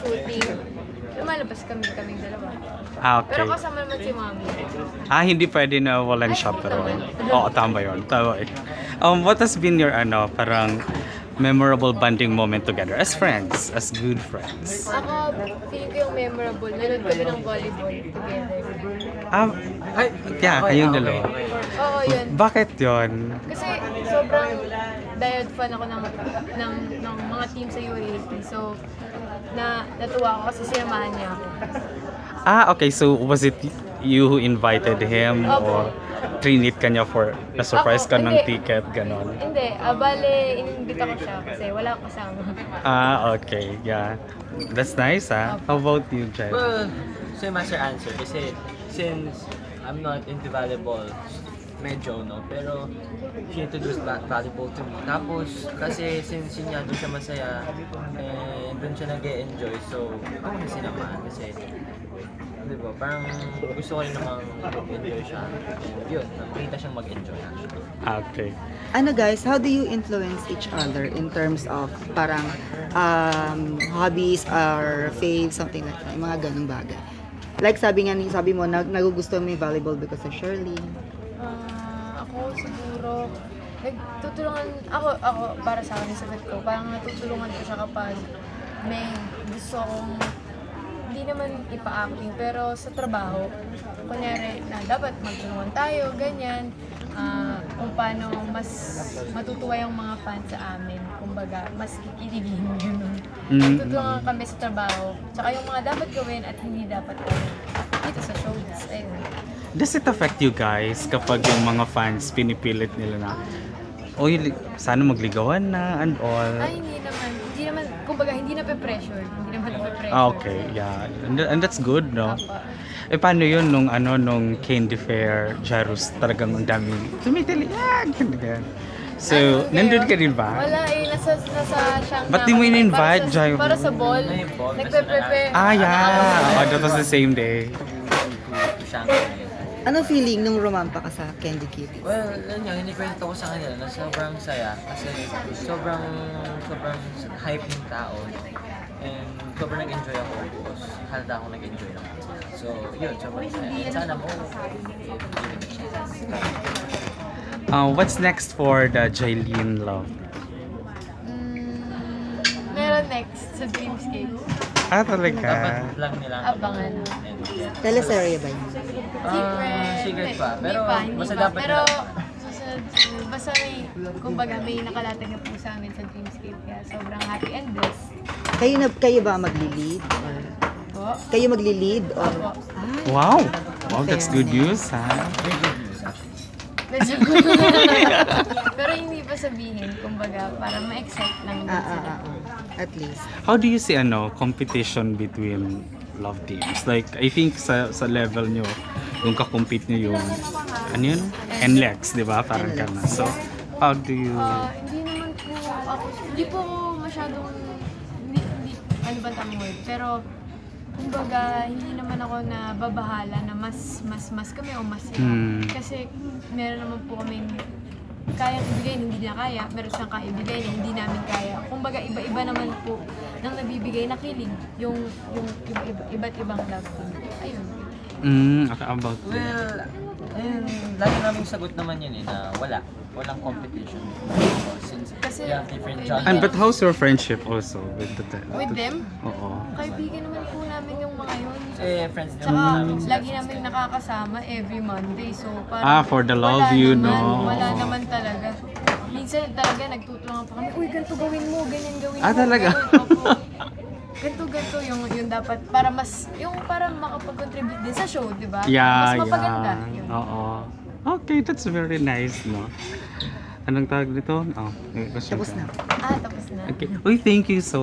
shooting, lumalabas kaming dalawa. Okay. Pero kasama naman si Mami. Hindi pwede na walang chaperone. Oo, tama yun. Tama yun. What has been your, parang memorable bonding moment together as friends, as good friends? Ako, feeling ko yung memorable. Nanood kami ng volleyball together. Kayong dalawa. Oo, yun. Bakit yun? Kasi sobrang diehard fan ako ng mga team sa UAAP. So, natuwa ako kasi sinamahan niya ako. Okay. So, was it you who invited him or trinit ka niya for na-surprise ka ng Hindi. ticket, ganon? Hindi, bale, inimbita ko siya kasi wala akong kasama. Okay. Yeah. That's nice, How about you, Jed? Well, same as your answer kasi since I'm not into volleyball, medyo no, pero she introduced volleyball to me. Tapos kasi since yun nga doon siya masaya and doon siya nag-e-enjoy, so ako na sinamahan kasi di ba, parang gusto ko rin namang mag-enjoy siya. And yun, nakita siyang mag-enjoy actually. Okay. Ano guys, how do you influence each other in terms of parang hobbies or faves, something like that, yung mga ganung bagay? Like sabi mo, nagugustuhan mo yung volleyball because of Shirley. Ako siguro, ako para sa akin yung sagot ko, parang natutulungan ko siya kapag may gusto akong hindi naman ipa-acting, pero sa trabaho, kunyari na dapat magtulungan tayo, ganyan, kung paano mas matutuwa yung mga fans sa amin, kumbaga, mas kikiligin, gano'n. Tutulungan kami sa trabaho, tsaka yung mga dapat gawin at hindi dapat gawin dito sa showbiz, ayun. Does it affect you guys kapag yung mga fans pinipilit nila na sana magligawan na and all? Ay, hindi naman, kumbaga, hindi na pe-pressure, Okay, yeah. And that's good, no? Paano yun nung Candy Fair, Jarus, talagang ang dami tumitili, ganyan. So, nandun ka rin ba? Wala nasa siyang Ba't di mo in-invite, Jai? Para sa ball, nagpe-prepare. Yeah. That was the same day. Siya Anong feeling nung rumampa ka sa Candy Kitty? well, yun nga, hinikwento ko sa kanila na sobrang saya kasi sobrang hype ng tao and sobrang nag-enjoy ako because halata ako nag-enjoy lang. So, yun, sobrang saya. And sana mo, What's next for the Jailin Love? Meron next sa Dreamscape. Talaga? dapat lang nila Abangan. and yeah. Teleserye ba yun? Secret pa. Hindi Pero hindi basta pa. dapat Pero nila. basta kumbaga may nakalatag na po sa amin sa Dreamscape kaya sobrang happy and blessed. Kayo ba magli-lead? Or, Po. kayo magli-lead? Or, Opo. Wow, that's good news, ha? Medyo pero hindi pa sabihin, kumbaga, para ma-excite lang din sila. at least. How do you see competition between love teams? Like, I think sa level nyo, yung kakompete nyo yung, NLEX, di ba? Parang gano'n. So, how do you... Hindi naman po ako, hindi po ako masyadong, hindi, ano ba tamang word, pero kumbaga, hindi naman ako na babahala na mas kami o mas sila. Kasi meron naman po kaming kayang ibigay na hindi na kaya, meron siyang kaya ibigay na hindi namin kaya. Kumbaga, iba-iba naman po nang nabibigay na kilig, yung iba't ibang love team. Ayun. About Well, ayun, lagi naming sagot naman yun na walang competition. Since Kasi, we have different okay, And genres. but how's your friendship also with With them? Oo. Kaibigan naman po namin yung mga yun. Friends din Tsaka, namin sila. lagi namin nakakasama every Monday. So, parang For the love you, no? Wala naman talaga. Minsan talaga nagtutulungan pa kami, uy, ganito gawin mo, ganyan gawin mo. Talaga? ganun, opo. Ganito yung dapat, para makapag-contribute din sa show, di ba? Yeah, Mas mapaganda. Yun. Oo. Okay, that's very nice, no? Anong tawag dito? May question Tapos ka? na. Tapos na. Okay. Uy, thank you so